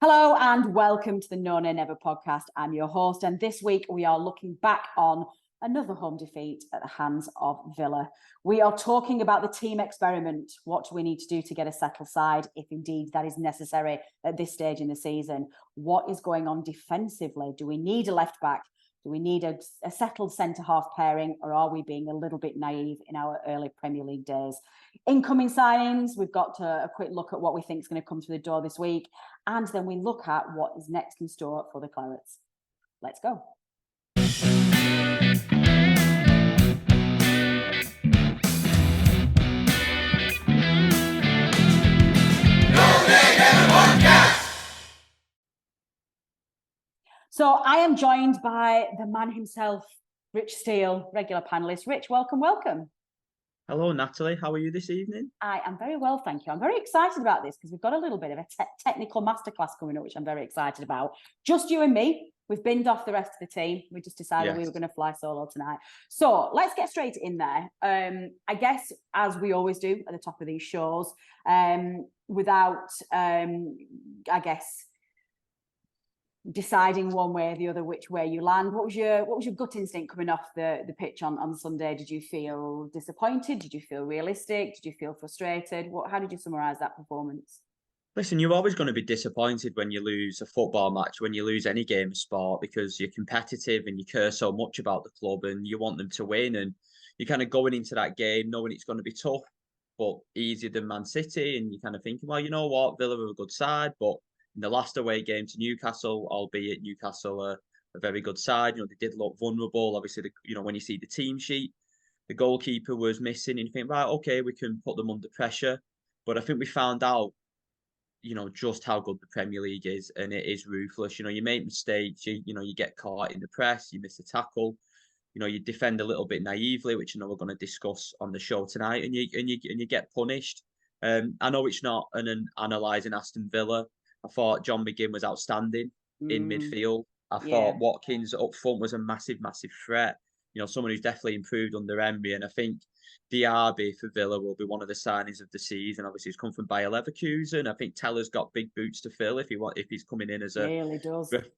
Hello and welcome to the No Nay Never podcast. I'm your host, and this week we are looking back on another home defeat at the hands of Villa. We are talking about the team experiment. What do we need to do to get a settled side, if indeed that is necessary at this stage in the season? What is going on defensively? Do we need a left back? Do we need a settled centre-half pairing, or are we being a little bit naive in our early Premier League days? Incoming signings, we've got a quick look at what we think is going to come through the door this week, and then we look at what is next in store for the Clarets. Let's go. So I am joined by the man himself, Rich Steele, regular panellist. Rich, welcome. Hello, Natalie. How are you this evening? I am very well, thank you. I'm very excited about this because we've got a little bit of a technical masterclass coming up, which I'm very excited about. Just you and me. We've binned off the rest of the team. We just decided we were going to fly solo tonight. So let's get straight in there. I guess, as we always do at the top of these shows, without, I guess, deciding one way or the other which way you land. What was your gut instinct coming off the pitch on Sunday? Did you feel disappointed? Did you feel realistic? Did you feel frustrated? How did you summarise that performance? Listen, you're always going to be disappointed when you lose a football match, when you lose any game of sport, because you're competitive and you care so much about the club and you want them to win. And you're kind of going into that game knowing it's going to be tough, but easier than Man City. And you're kind of thinking, well, you know what, Villa are a good side, but in the last away game to Newcastle, albeit Newcastle are a very good side, they did look vulnerable. Obviously, when you see the team sheet, the goalkeeper was missing, and you think, right, okay, we can put them under pressure. But I think we found out, just how good the Premier League is, and it is ruthless. You make mistakes, you get caught in the press, you miss a tackle, you defend a little bit naively, which we're going to discuss on the show tonight, and you get punished. I know it's not an analysing Aston Villa. I thought John McGinn was outstanding in midfield. I thought Watkins up front was a massive threat. Someone who's definitely improved under Emery, and I think Diaby for Villa will be one of the signings of the season. Obviously, he's come from Bayer Leverkusen. I think Teller's got big boots to fill if he's coming in as a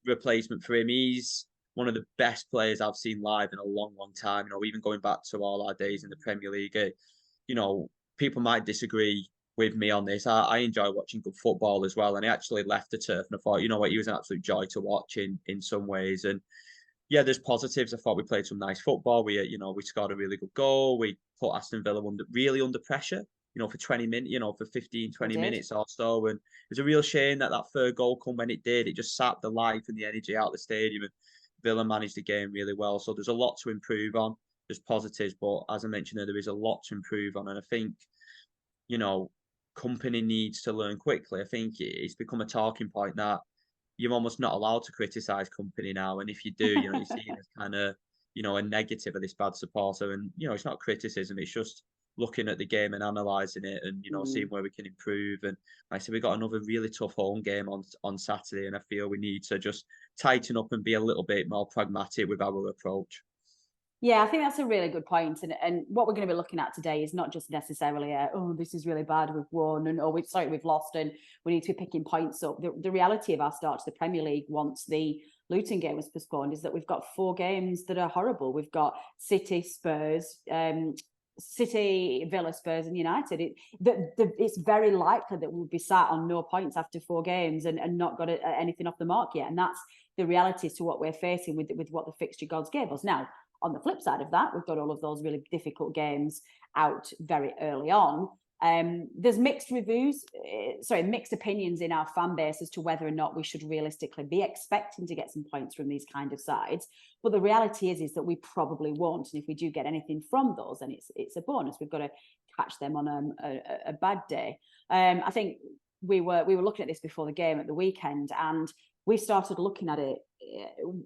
replacement for him. He's one of the best players I've seen live in a long time. Even going back to all our days in the Premier League. People might disagree with me on this. I enjoy watching good football as well, and he actually left the turf, and I thought, he was an absolute joy to watch in some ways. And yeah, there's positives. I thought we played some nice football. We scored a really good goal. We put Aston Villa really under pressure, for 20 minutes, for 15, 20 minutes or so. And it was a real shame that third goal come when it did. It just sapped the life and the energy out of the stadium, and Villa managed the game really well. So there's a lot to improve on. There's positives, but as I mentioned, there is a lot to improve on. And I think, Kompany needs to learn quickly. I think it's become a talking point that you're almost not allowed to criticise Kompany now, and if you do, you're seen as kind of a negative of this bad supporter. And it's not criticism; it's just looking at the game and analysing it, and seeing where we can improve. And like I said, we got another really tough home game on Saturday, and I feel we need to just tighten up and be a little bit more pragmatic with our approach. Yeah, I think that's a really good point. And what we're going to be looking at today is not just necessarily, this is really bad, we've won, and we've lost, and we need to be picking points up. The reality of our start to the Premier League once the Luton game was postponed is that we've got 4 games that are horrible. We've got City, Spurs, City, Villa, Spurs, and United. It's very likely that we'll be sat on no points after 4 games and not got anything off the mark yet. And that's the reality to what we're facing with what the fixture gods gave us. Now, on the flip side of that, we've got all of those really difficult games out very early on. There's mixed opinions in our fan base as to whether or not we should realistically be expecting to get some points from these kind of sides. But the reality is that we probably won't. And if we do get anything from those, then it's a bonus. We've got to catch them on a bad day. I think we were looking at this before the game at the weekend, and we started looking at it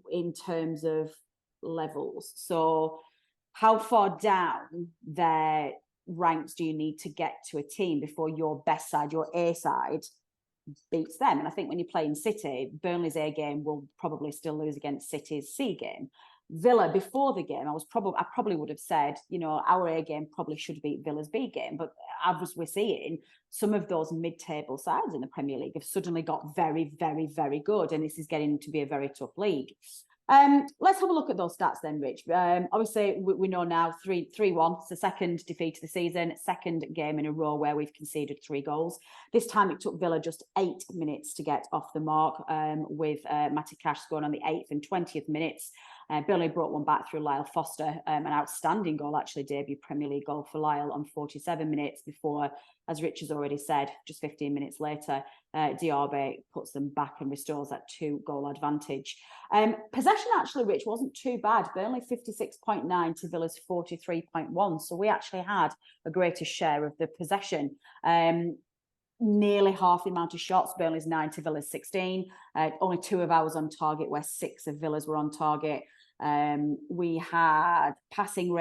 in terms of levels. So how far down their ranks do you need to get to a team before your best side, your A side, beats them? And I think when you're playing City, Burnley's A game will probably still lose against City's C game. Villa before the game, I probably would have said, you know, our A game probably should beat Villa's B game. But as we're seeing, some of those mid-table sides in the Premier League have suddenly got very, very, very good, and this is getting to be a very tough league. Let's have a look at those stats then, Rich. Obviously, we know now 3-1. It's the second defeat of the season, second game in a row where we've conceded 3 goals. This time it took Villa just 8 minutes to get off the mark, with Matty Cash scoring on the 8th and 20th minutes. Burnley brought one back through Lyle Foster, an outstanding goal, actually, debut Premier League goal for Lyle on 47 minutes before, as Rich has already said, just 15 minutes later, Diaby puts them back and restores that 2-goal advantage. Possession, actually, Rich, wasn't too bad. Burnley 56.9 to Villa's 43.1. So we actually had a greater share of the possession. Nearly half the amount of shots. Burnley's 9 to Villa's 16. Only 2 of ours on target, where 6 of Villa's were on target. We had passing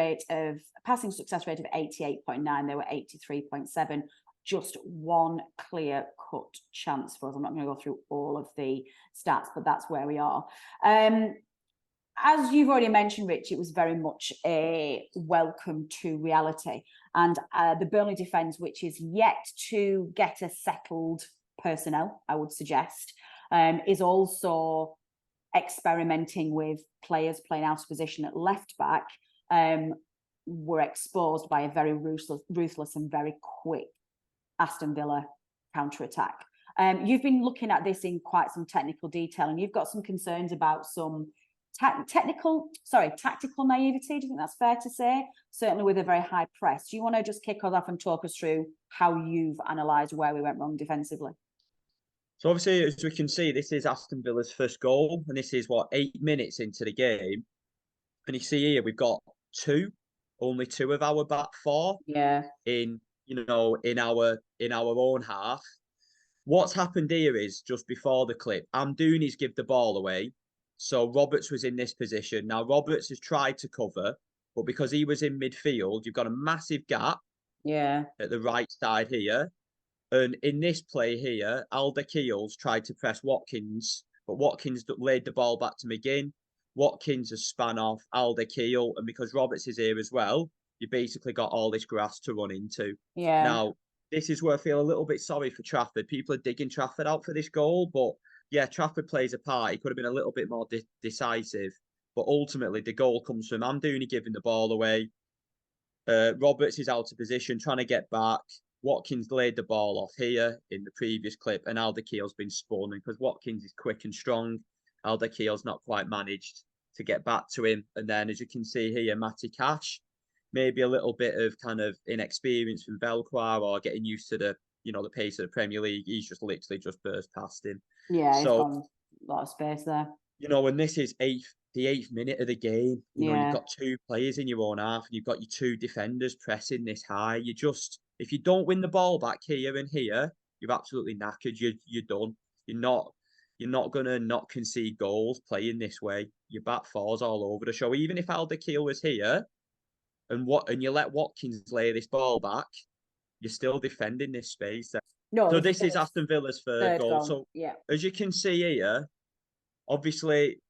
success rate of 88.9. They were 83.7. Just one clear cut chance for us. I'm not going to go through all of the stats, but that's where we are. As you've already mentioned, Rich, it was very much a welcome to reality. And the Burnley defence, which is yet to get a settled personnel, I would suggest, is also experimenting with players playing out of position at left back, were exposed by a very ruthless and very quick Aston Villa counter-attack. You've been looking at this in quite some technical detail, and you've got some concerns about some tactical naivety. Do you think that's fair to say? Certainly with a very high press. Do you want to just kick us off and talk us through how you've analysed where we went wrong defensively? So obviously, as we can see, this is Aston Villa's first goal, and this is 8 minutes into the game. And you see here we've got only two of our back 4 in our own half. What's happened here is, just before the clip, Amdouni's give the ball away. So Roberts was in this position. Now Roberts has tried to cover, but because he was in midfield, you've got a massive gap at the right side here. And in this play here, Alderweireld tried to press Watkins, but Watkins laid the ball back to McGinn. Watkins has span off Alderweireld, and because Roberts is here as well, you basically got all this grass to run into. Now, this is where I feel a little bit sorry for Trafford. People are digging Trafford out for this goal, but yeah, Trafford plays a part. He could have been a little bit more decisive, but ultimately the goal comes from Amdouni giving the ball away. Roberts is out of position, trying to get back. Watkins laid the ball off here in the previous clip, and Alderweireld's been spun. And because Watkins is quick and strong, Alderweireld's not quite managed to get back to him. And then, as you can see here, Matty Cash, maybe a little bit of kind of inexperience from Belcoir, or getting used to the pace of the Premier League. He's just literally just burst past him. Yeah, so, he's got a lot of space there. And this is the 8th minute of the game. You've got 2 players in your own half, and you've got your 2 defenders pressing this high. If you don't win the ball back here and here, you're absolutely knackered. You're done. You're not gonna not concede goals playing this way. Your back 4's all over the show. Even if Alderweireld was here, and you let Watkins lay this ball back, you're still defending this space. So this is Aston Villa's third goal. So as you can see here, obviously,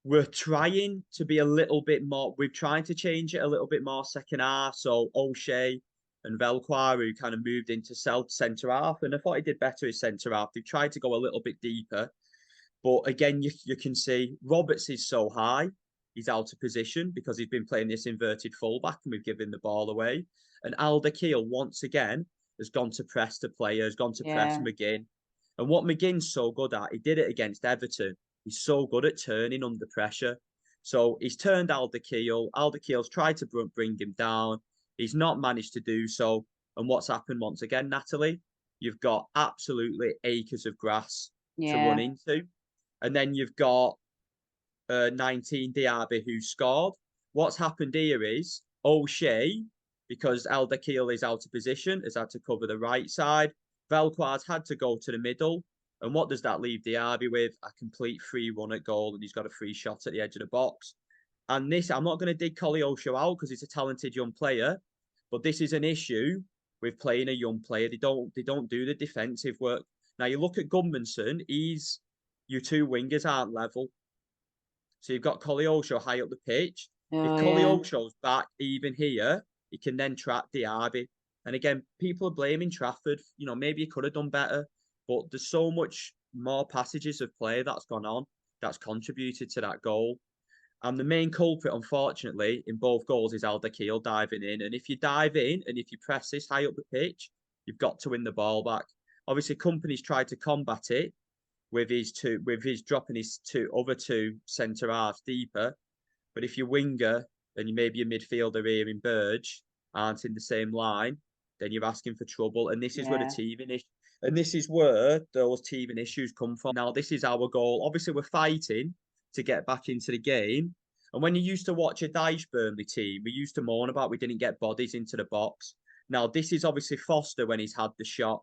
we're trying to be a little bit more. We've tried to change it a little bit more second half. So O'Shea and Belcoir, who kind of moved into centre half, and I thought he did better as centre half. They've tried to go a little bit deeper, but again, you can see Roberts is so high, he's out of position because he's been playing this inverted fullback, and we've given the ball away. And Alderweireld once again has gone to press the player, has gone to press McGinn. And what McGinn's so good at, he did it against Everton. He's so good at turning under pressure. So he's turned Alderweireld. Alderweireld's tried to bring him down. He's not managed to do so. And what's happened once again, Natalie? You've got absolutely acres of grass to run into. And then you've got 19 Diaby who scored. What's happened here is O'Shea, because Alderweireld is out of position, has had to cover the right side. Belcoir's had to go to the middle. And what does that leave Diaby with? A complete free run at goal, and he's got a free shot at the edge of the box. And this, I'm not going to dig Collie O'Shea out because he's a talented young player, but this is an issue with playing a young player. They don't do the defensive work. Now you look at Gudmundsson, your 2 wingers aren't level. So you've got Koleosho high up the pitch. If Oh yeah. Koleosho's back even here, he can then trap Diaby. And again, people are blaming Trafford. You know, maybe he could have done better, but there's so much more passages of play that's gone on that's contributed to that goal. And the main culprit, unfortunately, in both goals is Alderweireld diving in. And if you dive in and if you press this high up the pitch, you've got to win the ball back. Obviously, Kompany's tried to combat it with his dropping his other two centre halves deeper. But if your winger and you maybe your midfielder here in Burge aren't in the same line, then you're asking for trouble. And this is where the Yeah. teething is. And this is where those teething issues come from. Now, this is our goal. Obviously, we're fighting to get back into the game. And when you used to watch a Dyche Burnley team, we used to moan about we didn't get bodies into the box. Now, this is obviously Foster when he's had the shot.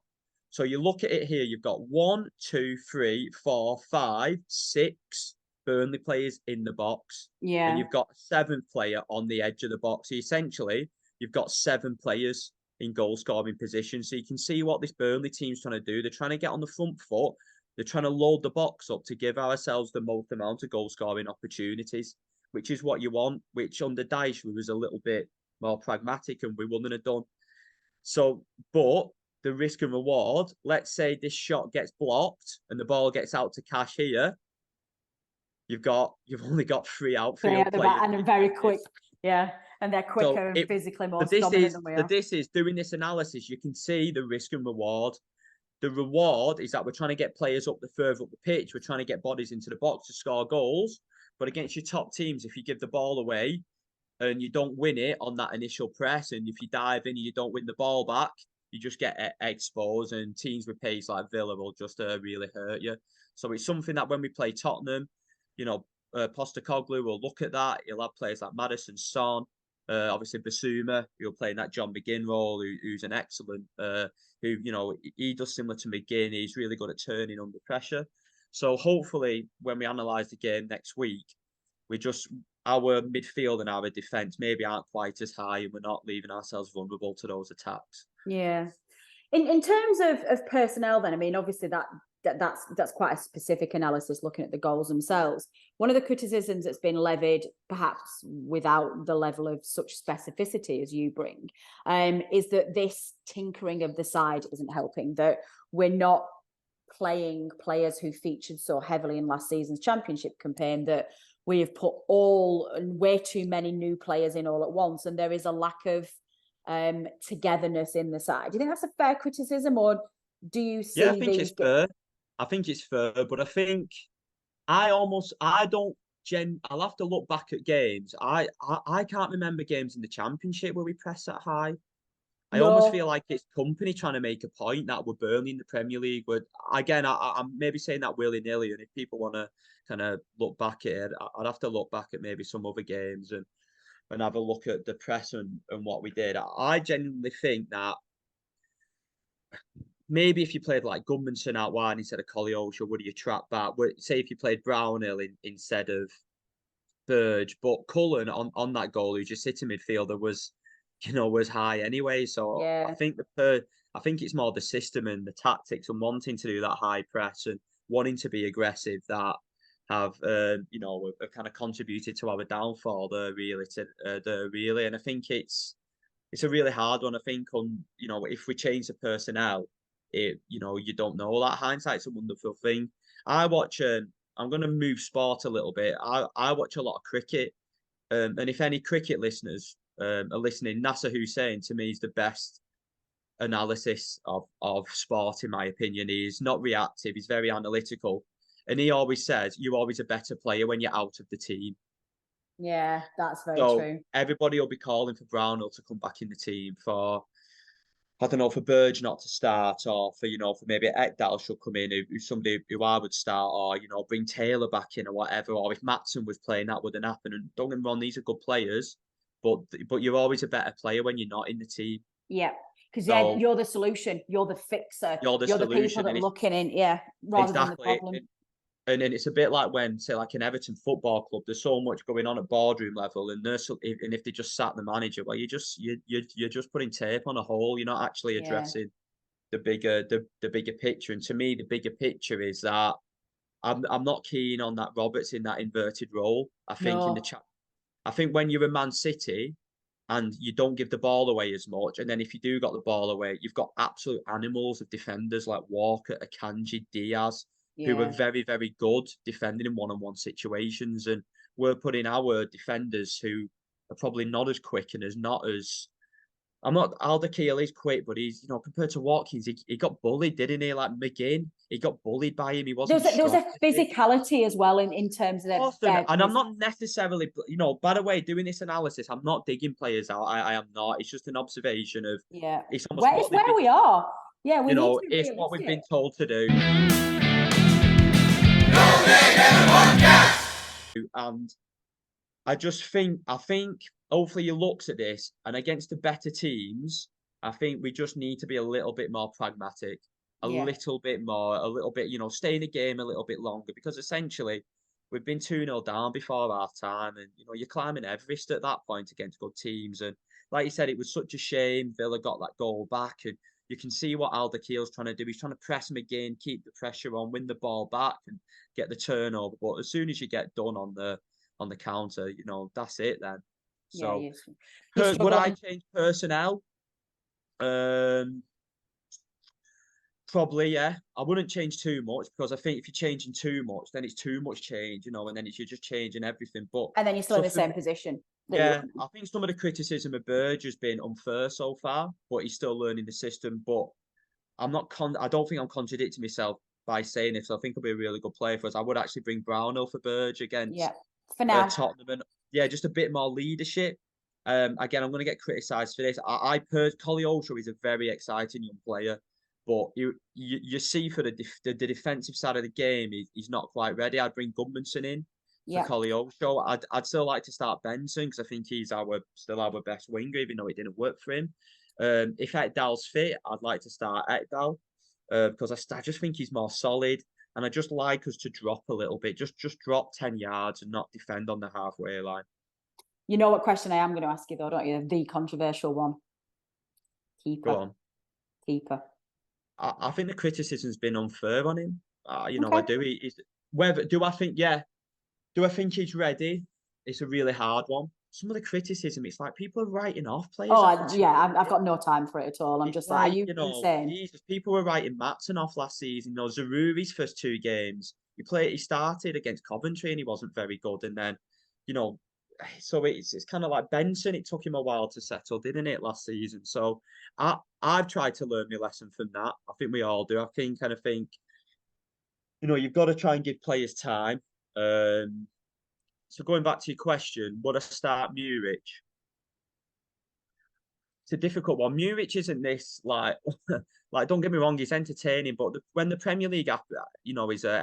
So you look at it here, you've got 1, 2, 3, 4, 5, 6 Burnley players in the box. And Yeah. you've got a seventh player on the edge of the box. So essentially, you've got 7 players in goal scoring position. So you can see what this Burnley team's trying to do. They're trying to get on the front foot. They're trying to load the box up to give ourselves the most amount of goal scoring opportunities, which is what you want, which under Dyche was a little bit more pragmatic and we wouldn't have done. So, but the risk and reward, let's say this shot gets blocked and the ball gets out to Cash here, you've only got 3 Play outfield at the back players and very defending. quick. Yeah. And they're So quicker and it physically more so this dominant is than we so are. this is doing this analysis, you can see the risk and reward. The reward is that we're trying to get players up the further up the pitch, we're trying to get bodies into the box to score goals. But against your top teams, if you give the ball away and you don't win it on that initial press, and if you dive in and you don't win the ball back, you just get exposed. And teams with pace like Villa will just really hurt you. So it's something that when we play Tottenham, you know, Postecoglou will look at that. He'll have players like Madison, Son, obviously Basuma, who'll play in that John McGinn role, who's an excellent, who, you know, he does similar to McGinn. He's really good at turning under pressure. So hopefully when we analyse the game next week, we just our midfield and our defence maybe aren't quite as high and we're not leaving ourselves vulnerable to those attacks. Yeah. In terms of personnel, then, I mean, obviously that's quite a specific analysis looking at the goals themselves. One of the criticisms that's been levied, perhaps without the level of such specificity as you bring, is that this tinkering of the side isn't helping, that we're not playing players who featured so heavily in last season's championship campaign, that we have put way too many new players in all at once, and there is a lack of togetherness in the side. Do you think that's a fair criticism, or do you Yeah, I see think these? it's fair. I think it's fair, but I think I don't I'll have to look back at games. I can't remember games in the championship where we press that high. I almost feel No, like it's Kompany trying to make a point that we're Burnley in the Premier League. But again, I'm maybe saying that willy nilly, and if people want to kind of look back at it, I'd have to look back at maybe some other games and have a look at the press and what we did. I genuinely think that maybe if you played like Gudmundsson out wide instead of Koleosho, would you trap back? Say if you played Brownhill instead of Burge, but Cullen on that goal, who's just sitting midfielder, was high anyway. So I yeah, think I think it's more the system and the tactics and wanting to do that high press and wanting to be aggressive that have have kind of contributed to our downfall there really. And I think it's a really hard one. I think if we change the personnel, you don't know that. Hindsight's a wonderful thing. I watch. I'm going to move sport a little bit. I watch a lot of cricket, and if any cricket listeners are listening, Nasser Hussain to me is the best analysis of sport in my opinion. He's not reactive. He's very analytical, and he always says you're always a better player when you're out of the team. yeah, that's very So true. everybody will be calling for Brownhill to come back in the team, for I don't know, for Burge not to start, or for maybe Ekdal should come in, who's somebody who I would start, or bring Taylor back in or whatever, or if Matson was playing, that wouldn't happen. And don't get me wrong, these are good players, but you're always a better player when you're not in the team. Yeah, because So you're the solution, you're the fixer, you're the you're the people solution, that and are it's looking in, yeah, rather than the exactly. problem. And then it's a bit like when, say, like an Everton football club, there's so much going on at boardroom level, and if they just sat the manager, well, you're just putting tape on a hole. You're not actually Yeah, addressing the bigger picture. And to me, the bigger picture is that I'm not keen on that Roberts in that inverted role. No. I think when you're a Man City and you don't give the ball away as much, and then if you do got the ball away, you've got absolute animals of defenders like Walker, Akanji, Diaz, who are Yeah. very, very good defending in one-on-one situations. And we're putting our defenders who are probably not as quick and as not as I'm not Alderweireld is quick, but he's compared to Watkins, he got bullied, didn't he? Like McGinn, he got bullied by him. He wasn't There was strong. a physicality as well in terms of Often, and I'm not necessarily, by the way, doing this analysis, I'm not digging players out. I am not. It's just an observation of yeah. it's almost Where it's what they've where been, we are. Yeah, we need to be it's what we've been realistic. told to do. And I think hopefully he looks at this and against the better teams, I think we just need to be a little bit more pragmatic, Yeah. a little bit, stay in the game a little bit longer because essentially we've been 2-0 down before half time and you're climbing Everest at that point against good teams. And like you said, it was such a shame Villa got that goal back and you can see what Alderweireld's trying to do. He's trying to press him again, keep the pressure on, win the ball back and get the turnover. But as soon as you get done on the counter, that's it then. Yeah, So you're would I struggling. change personnel? Um, Probably, yeah. I wouldn't change too much because I think if you're changing too much, then it's too much change, and then you're just changing everything. But And then you're still in so the for same me, position that you yeah, were in. I think some of the criticism of Burge has been unfair so far, but he's still learning the system. But I don't think I'm contradicting myself by saying this. I think he'll be a really good player for us. I would actually bring Brownhill for Burge Yeah. against For now. Tottenham, and yeah, just a bit more leadership. Again, I'm going to get criticised for this. I heard Collie Osho is a very exciting young player, but you see for the defensive side of the game, he's not quite ready. I'd bring Gudmundsson in for Yeah. Collie Osho. I'd still like to start Benson because I think he's still our best winger, even though it didn't work for him. If Ekdal's fit, I'd like to start Ekdal because I just think he's more solid. And I just like us to drop a little bit, just drop 10 yards and not defend on the halfway line. You know what question I am going to ask you though, don't you? The controversial one. Go Keeper. on. Keeper. I think the criticism's been unfair on him. I Okay. do. Whether do I think? Yeah. Do I think he's ready? It's a really hard one. Some of the criticism, it's like people are writing off players after two Yeah, I've games. got no time for it at all. I'm It's just like, are like, you insane? Jesus, people were writing Matson off last season. Zaruri's first two games, he started against Coventry and he wasn't very good. And then, you know, so it's kind of like Benson, it took him a while to settle, didn't it, last season? So I've tried to learn my lesson from that. I think we all do. I think, you've got to try and give players time. So going back to your question, would I start Muric? It's a difficult one. Muric isn't this like like don't get me wrong, he's entertaining, but when the Premier League is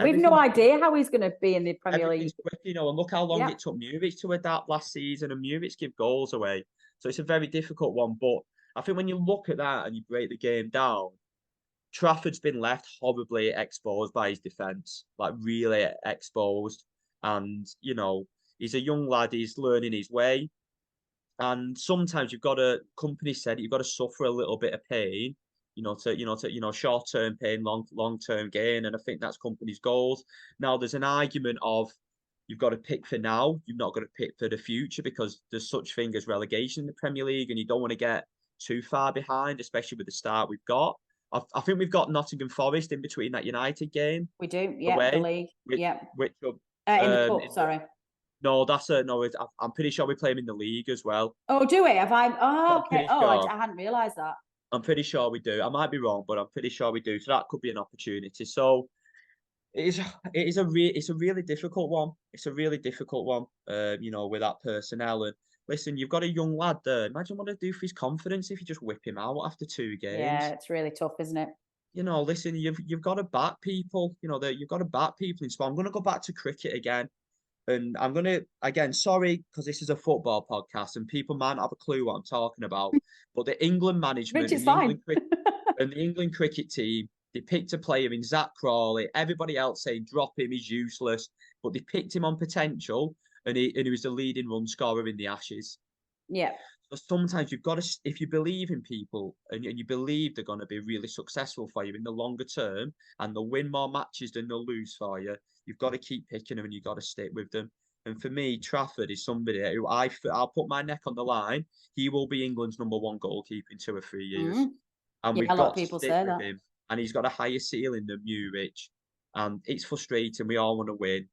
We've no idea how he's going to be in the Premier everything's League. quick, and look how long Yeah. it took Muric to adapt last season, and Muric give goals away. So it's a very difficult one. But I think when you look at that and you break the game down, Trafford's been left horribly exposed by his defence, like really exposed. And he's a young lad, he's learning his way. And sometimes Kompany said you've got to suffer a little bit of pain, short term pain, long term gain. And I think that's Kompany's goals. Now there's an argument of you've got to pick for now, you've not got to pick for the future because there's such thing as relegation in the Premier League, and you don't want to get too far behind, especially with the start we've got. I think we've got Nottingham Forest in between that United game We do. Yeah. The away, league. which Yeah. which In the cup, in the sorry. no, that's a no. I'm pretty sure we play him in the league as well. Oh, do we? Have I? Oh, I'm okay. pretty Oh, sure. I hadn't realised that. I'm pretty sure we do. I might be wrong, but I'm pretty sure we do. So that could be an opportunity. So it's a really difficult one. It's a really difficult one. With that personnel. And listen, you've got a young lad there. Imagine what it'd do for his confidence if you just whip him out after two Yeah, games. it's really tough, isn't it? Listen, you've got to back people. You've got to back people in sport. I'm going to go back to cricket again. And I'm going to, again, sorry, because this is a football podcast and people might not have a clue what I'm talking about. But the England management Richard's fine. and the England cricket team, they picked a player in Zach Crawley. Everybody else saying drop him, he's useless. But they picked him on potential and he was the leading run scorer in the Ashes. Yeah. So sometimes you've got to, if you believe in people and you believe they're going to be really successful for you in the longer term, and they'll win more matches than they'll lose for you, you've got to keep picking them and you've got to stick with them. And for me, Trafford is somebody who I'll put my neck on the line. He will be England's #1 goalkeeper in 2 or 3 years, Mm. and Yeah, we've a lot of got to people stick say with that. him. And he's got a higher ceiling than Muric, and it's frustrating. We all want to win.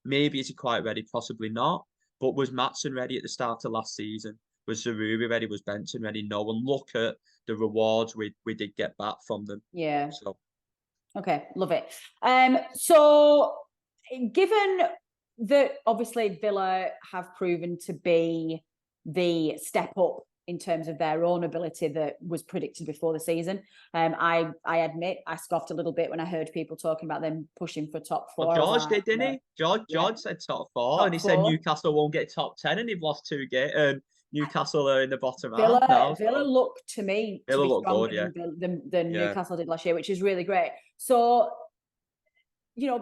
Maybe is he quite ready? Possibly not. But was Matson ready at the start of last season? Was Zaroury ready? Was Benson ready? No. And look at the rewards we did get back from them. Yeah. So Okay, love it. So given that obviously Villa have proven to be the step up in terms of their own ability that was predicted before the season, I admit I scoffed a little bit when I heard people talking about them pushing for top well, four. I was George like, did, didn't no, he? George yeah, George said top four, and he top said four. Newcastle won't get top 10, and they've lost 2 games. And Newcastle are in the bottom half Villa now. Villa So look to me to it'll be look stronger good, yeah, than yeah. Newcastle did last year, which is really great. So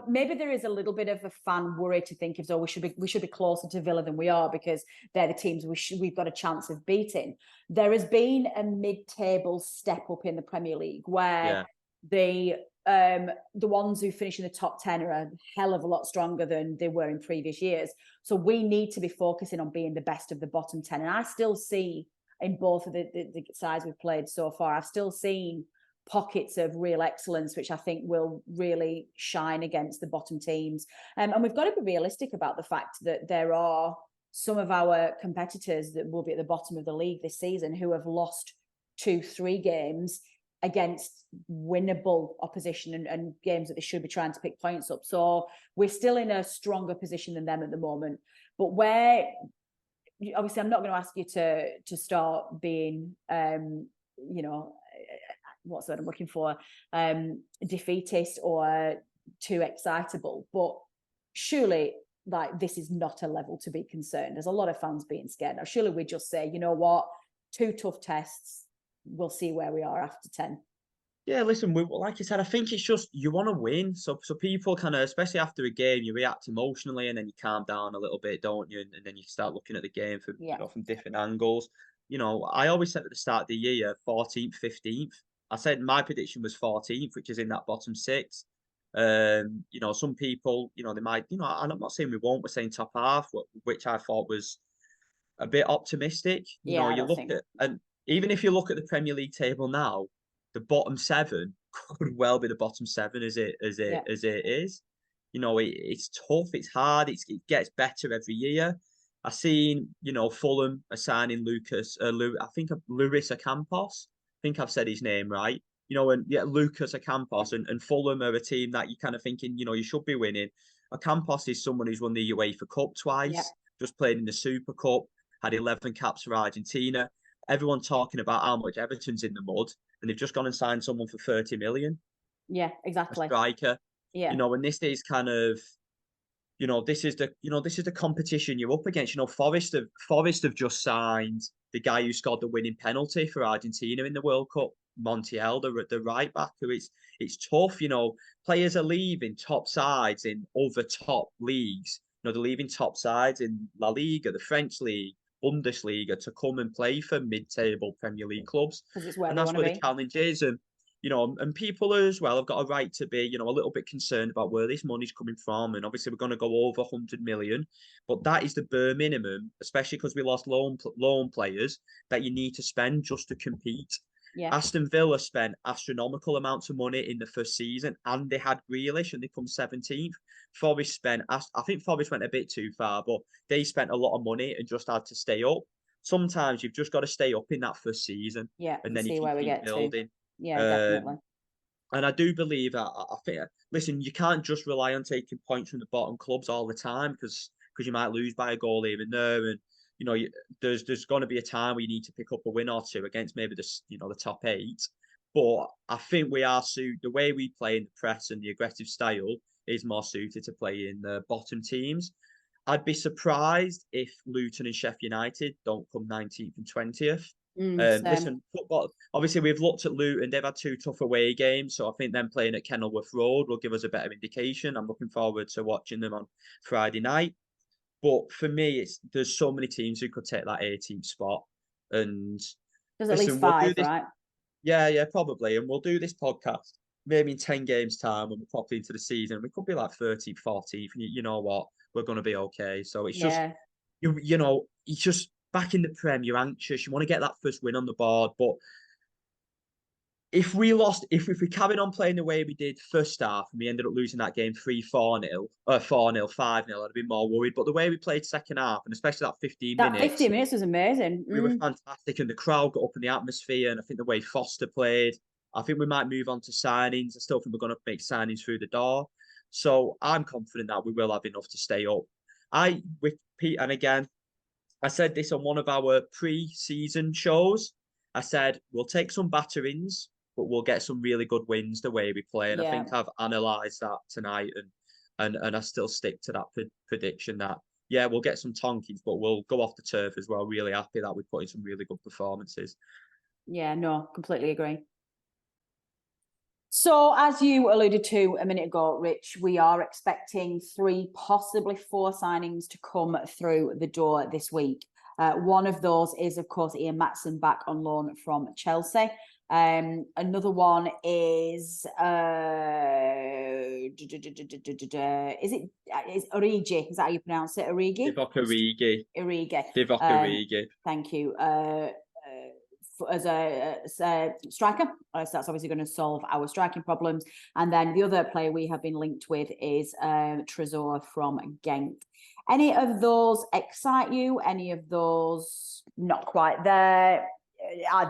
maybe there is a little bit of a fan worry to think of, oh, we should be closer to Villa than we are because they're the teams we've got a chance of beating. There has been a mid-table step up in the Premier League where Yeah. the ones who finish in the top 10 are a hell of a lot stronger than they were in previous years. So we need to be focusing on being the best of the bottom 10. And I still see in both of the sides we've played so far, I've still seen pockets of real excellence, which I think will really shine against the bottom teams. And we've got to be realistic about the fact that there are some of our competitors that will be at the bottom of the league this season who have lost 2-3 games against winnable opposition and games that they should be trying to pick points up. So we're still in a stronger position than them at the moment. But where, obviously, I'm not going to ask you to start being, what's what I'm looking for, defeatist or too excitable. But surely, like, this is not a level to be concerned. There's a lot of fans being scared now. Surely we just say, you know what, 2 tough tests. We'll see where we are after 10. Yeah, listen, like I said, I think it's just you want to win. So people kind of, especially after a game, you react emotionally and then you calm down a little bit, don't you? And then you start looking at the game from Yeah. from different angles. I always said at the start of the year, 14th, 15th. I said my prediction was 14th, which is in that bottom six. Some people, they might, and I'm not saying we won't, we're saying top half, which I thought was a bit optimistic. Yeah, I You don't look think. at, and even if you look at the Premier League table now, the bottom seven could well be the bottom seven Yeah. as it is. It's tough, it's hard, it gets better every year. I seen, Fulham are signing I think Luis Ocampos. I think I've said his name right. And yeah, Lucas Ocampos and Fulham are a team that you kind of thinking, you should be winning. Ocampos is someone who's won the UEFA Cup Yeah. twice, just played in the Super Cup, had 11 caps for Argentina. Everyone talking about how much Everton's in the mud, and they've just gone and signed someone for 30 million, Yeah, a exactly. striker. Yeah. And this is kind of, this is the competition you're up against. Forest have just signed the guy who scored the winning penalty for Argentina in the World Cup, Montiel, the right back. Who it's tough. Players are leaving top sides in other top leagues. They're leaving top sides in La Liga, the French league, Bundesliga, to come and play for mid-table Premier League clubs, Because it's where and they that's want to where the be. challenge is. And people as well have got a right to be, a little bit concerned about where this money's coming from. And obviously, we're going to go over 100 million, but that is the bare minimum, especially because we lost loan players that you need to spend just to compete. Yeah. Aston Villa spent astronomical amounts of money in the first season, and they had Grealish, and they come 17th. Forest spent, I think Forest went a bit too far, but they spent a lot of money and just had to stay up. Sometimes you've just got to stay up in that first season, Yeah. and And then you see can where we keep get to. building. Yeah, definitely. Um, and I do believe that I think, listen, you can't just rely on taking points from the bottom clubs all the time because you might lose by a goal here and there. And there's going to be a time where you need to pick up a win or two against maybe the top eight. But I think we are suited. The way we play in the press and the aggressive style is more suited to play in the bottom teams. I'd be surprised if Luton and Sheffield United don't come 19th and 20th. Same. Listen, football. Obviously, we've looked at Luton. They've had 2 tough away games, so I think them playing at Kenilworth Road will give us a better indication. I'm looking forward to watching them on Friday night. But for me, there's so many teams who could take that 18th spot. And There's at least listen, we'll do 5, this. right? Yeah, probably. And we'll do this podcast maybe in 10 games time when we're properly into the season. We could be like 13th, 14th. And you know what? We're going to be okay. So it's just, Yeah. it's just back in the Prem, you're anxious. You want to get that first win on the board. But if we lost, if we carried on playing the way we did first half and we ended up losing that game 3-4-0, 4-0, 5-0, I'd be more worried. But the way we played second half, and especially that 15 That 15 minutes, minutes was amazing. we were fantastic and the crowd got up in the atmosphere. And I think the way Foster played, I think we might move on to signings. I still think we're going to make signings through the door. So I'm confident that we will have enough to stay up. With Pete, and again, I said this on one of our pre-season shows. I said, we'll take some batterings, but we'll get some really good wins the way we play. And I Yeah. think I've analysed that tonight and I still stick to that prediction that, yeah, we'll get some tonkings, but we'll go off the turf as well. Really happy that we put in some really good performances. Yeah, no, completely agree. So, as you alluded to a minute ago, Rich, we are expecting 3, possibly 4 signings to come through the door this week. One of those is, of course, Ian Maatsen back on loan from Chelsea. Another one is is Origi? Is that how you pronounce it? Origi? Divock Origi. Origi. Divock Origi. Thank you. As a striker. So that's obviously going to solve our striking problems. And then the other player we have been linked with is Trezor from Genk. Any of those excite you? Any of those not quite there?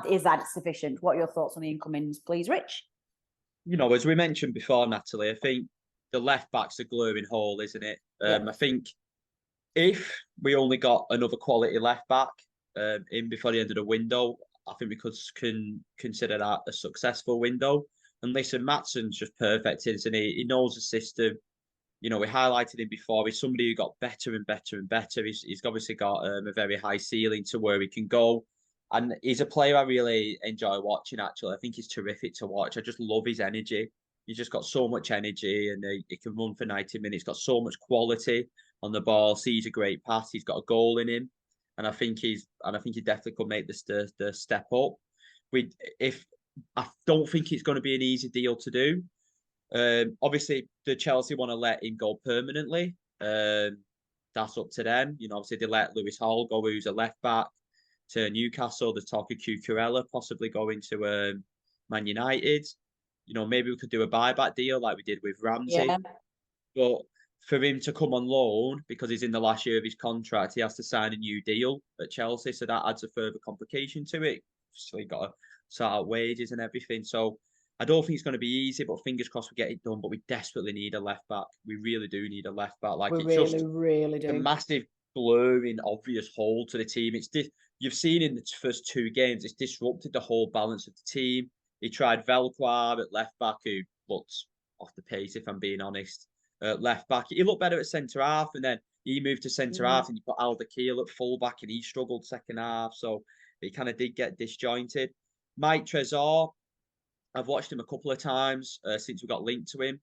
Is that sufficient? What are your thoughts on the incomings, please, Rich? As we mentioned before, Natalie, I think the left back's a glaring hole, isn't it? I think if we only got another quality left back in before the end of the window, I think we could consider that a successful window. And listen, Maatsen's just perfect, isn't he? He knows the system. We highlighted him before. He's somebody who got better and better and better. He's obviously got a very high ceiling to where he can go. And he's a player I really enjoy watching, actually. I think he's terrific to watch. I just love his energy. He's just got so much energy and he can run for 90 minutes. He's got so much quality on the ball, sees a great pass. He's got a goal in him. And I think he definitely could make the step up. I don't think it's going to be an easy deal to do. Obviously, the Chelsea want to let him go permanently. That's up to them. Obviously they let Lewis Hall go, who's a left back, to Newcastle. There's talk of Cucurella possibly going to Man United. Maybe we could do a buyback deal like we did with Ramsey. Yeah. But for him to come on loan because he's in the last year of his contract, he has to sign a new deal at Chelsea. So that adds a further complication to it. So he got to sort out wages and everything. So I don't think it's going to be easy, but fingers crossed we get it done. But we desperately need a left back. We really do need a left back. Like, we it's just really do. a massive glaring obvious hole to the team. You've seen in the first 2 games, it's disrupted the whole balance of the team. He tried Velquar at left back, who looked off the pace, if I'm being honest. Left back, he looked better at centre half, and then he moved to centre half, and you put Alder Keel at full back, and he struggled second half. So he kind of did get disjointed. Mike Trezor, I've watched him a couple of times since we got linked to him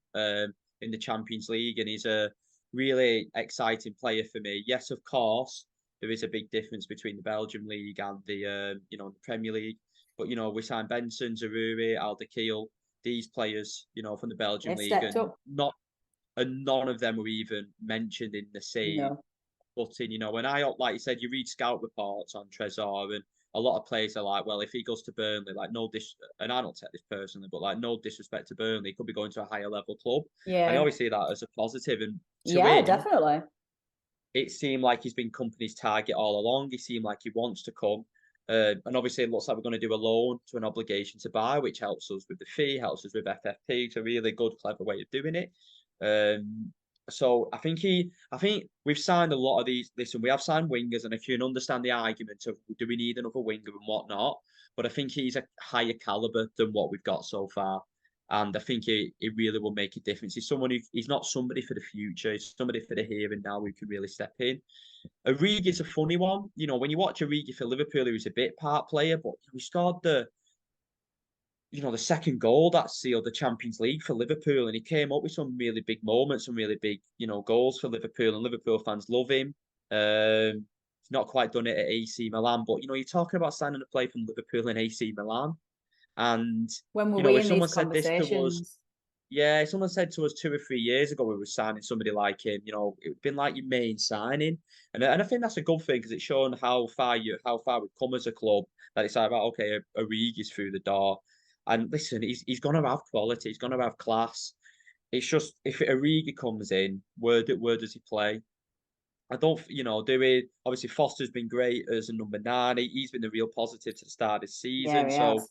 in the Champions League, and he's a really exciting player for me. Yes, of course, there is a big difference between the Belgian league and the the Premier League. But we signed Benson, Zaruri, Alder Keel, these players, from the Belgian league, and none of them were even mentioned in the same footing. And like you said, you read scout reports on Trezor, and a lot of players are like, well, if he goes to Burnley, like and I don't take this personally, but like no disrespect to Burnley, he could be going to a higher level club. Yeah. And I always see that as a positive. And definitely. It seemed like he's been Kompany's target all along. He seemed like he wants to come. And obviously it looks like we're going to do a loan to an obligation to buy, which helps us with the fee, helps us with FFP. It's a really good, clever way of doing it. So I think we've signed a lot of these. Listen, we have signed wingers, and if you can understand the argument of do we need another winger and whatnot, but I think he's a higher caliber than what we've got so far, and I think it really will make a difference. He's not somebody for the future. He's somebody for the here and now who can really step in. Origi's a funny one. When you watch Origi for Liverpool, he was a bit part player, but he scored the second goal that sealed the Champions League for Liverpool, and he came up with some really big moments, some really big, goals for Liverpool, and Liverpool fans love him. He's not quite done it at AC Milan, but you're talking about signing a player from Liverpool and AC Milan, and When were we if in these someone said this to us, conversations? yeah, if someone said to us 2 or 3 years ago we were signing somebody like him, it'd been like your main signing, and I think that's a good thing because it's shown how far we've come as a club. That it's like, right, okay, Origi's through the door, and listen, he's gonna have quality, he's gonna have class. It's just if Origi comes in, where does he play? I don't, do we obviously Foster's been great as a number 9. He's been a real positive to the start of the Yeah, season. he So has.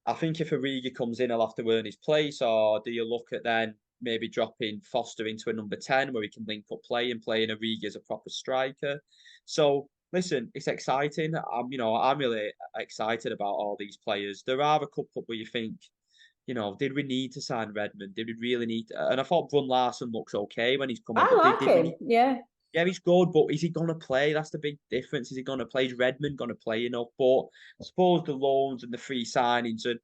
I think if Origi comes in, he'll have to earn his place, or do you look at then maybe dropping Foster into a number 10 where he can link up play and playing Origi as a proper striker? So listen, it's exciting. I'm really excited about all these players. There are a couple where you think, did we need to sign Redmond? Did we really need to? And I thought Brun Larson looks okay when he's come on, I but like did we him. need? Yeah. Yeah, he's good, but is he gonna play? That's the big difference. Is he gonna play? Is Redmond gonna play enough? But I suppose the loans and the free signings, and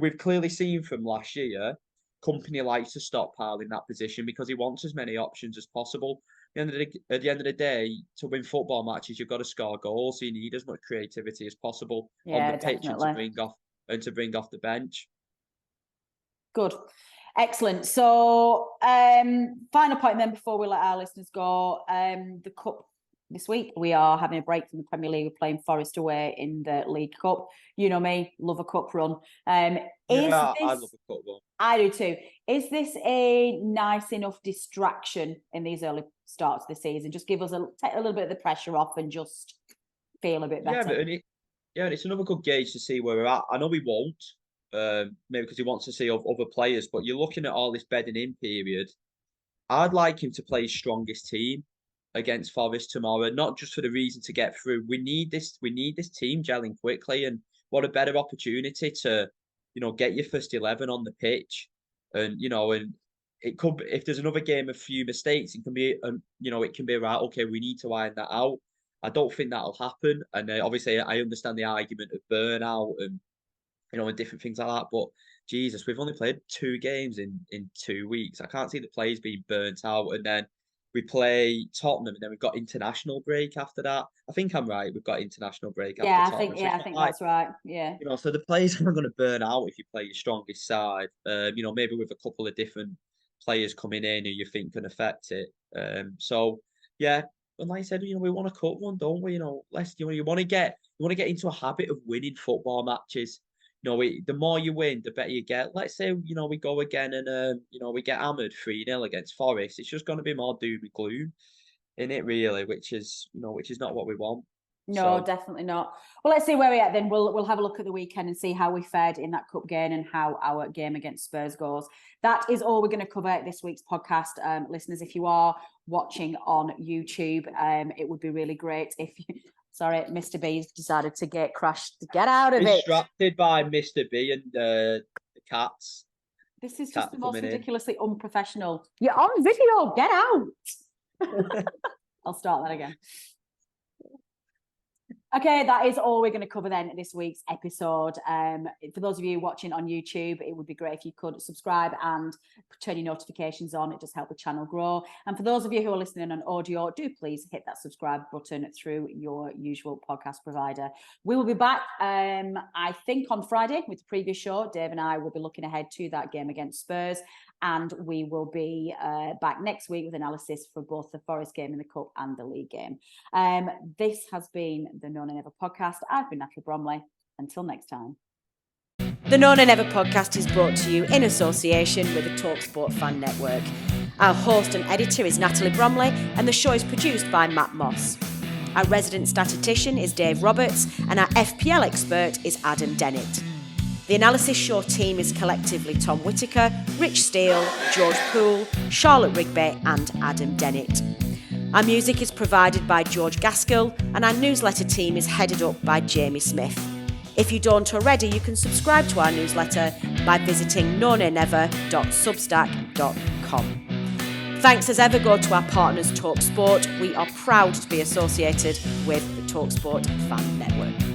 we've clearly seen from last year, Kompany likes to stockpile in that position because he wants as many options as possible. At the end of the day, to win football matches, you've got to score goals. So you need as much creativity as possible on the Yeah, pitch and to definitely. bring off the bench. Good. Excellent. So, final point then before we let our listeners go. The Cup this week, we are having a break from the Premier League. We're playing Forest away in the League Cup. You know me, love a cup run. Is Yeah, I this, love a football. I do too. Is this a nice enough distraction in these early starts of the season? Just give us take a little bit of the pressure off and just feel a bit Yeah, better. and it's another good gauge to see where we're at. I know we won't, maybe because he wants to see other players, but you're looking at all this bedding in period. I'd like him to play his strongest team against Forest tomorrow, not just for the reason to get through. We need this. We need this team gelling quickly, and what a better opportunity to, get your first 11 on the pitch, and it could be, if there's another game of few mistakes, it can be, it can be right. Okay, we need to iron that out. I don't think that'll happen, and obviously I understand the argument of burnout and different things like that. But Jesus, we've only played 2 games in 2 weeks. I can't see the players being burnt out. And then we play Tottenham, and then we've got international break after that. I think I'm right. We've got international break after Yeah, Tottenham. So I it's not think like, that's right. Yeah. so the players aren't going to burn out if you play your strongest side. Maybe with a couple of different players coming in who you think can affect it. So yeah. And like I said, we want to cut one, don't we? Let's, you want to get into a habit of winning football matches. The more you win, the better you get. Let's say, we go again and, we get hammered 3-0 against Forest. It's just going to be more doom and gloom in it, really, which is not what we want. No, So, definitely not. Well, let's see where we're at then. We'll have a look at the weekend and see how we fared in that cup game and how our game against Spurs goes. That is all we're going to cover this week's podcast. Listeners, if you are watching on YouTube, it would be really great if you... Sorry, Mr. B's decided to get out of it. distracted by Mr. B and the cats. This is just the most coming in. ridiculously unprofessional. You're on video, get out. I'll start that again. Okay, that is all we're going to cover then this week's episode. For those of you watching on YouTube, it would be great if you could subscribe and turn your notifications on. It does help the channel grow. And for those of you who are listening on audio, do please hit that subscribe button through your usual podcast provider. We will be back, I think, on Friday with the previous show. Dave and I will be looking ahead to that game against Spurs. And we will be back next week with analysis for both the Forest game in the Cup and the League game. This has been the No Nay Never podcast. I've been Natalie Bromley. Until next time. The No Nay Never podcast is brought to you in association with the TalkSport Fan Network. Our host and editor is Natalie Bromley, and the show is produced by Matt Moss. Our resident statistician is Dave Roberts, and our FPL expert is Adam Dennett. The Analysis Show team is collectively Tom Whittaker, Rich Steele, George Poole, Charlotte Rigby and Adam Dennett. Our music is provided by George Gaskell and our newsletter team is headed up by Jamie Smith. If you don't already, you can subscribe to our newsletter by visiting nonaynever.substack.com. Thanks as ever go to our partners TalkSport. We are proud to be associated with the TalkSport Fan Network.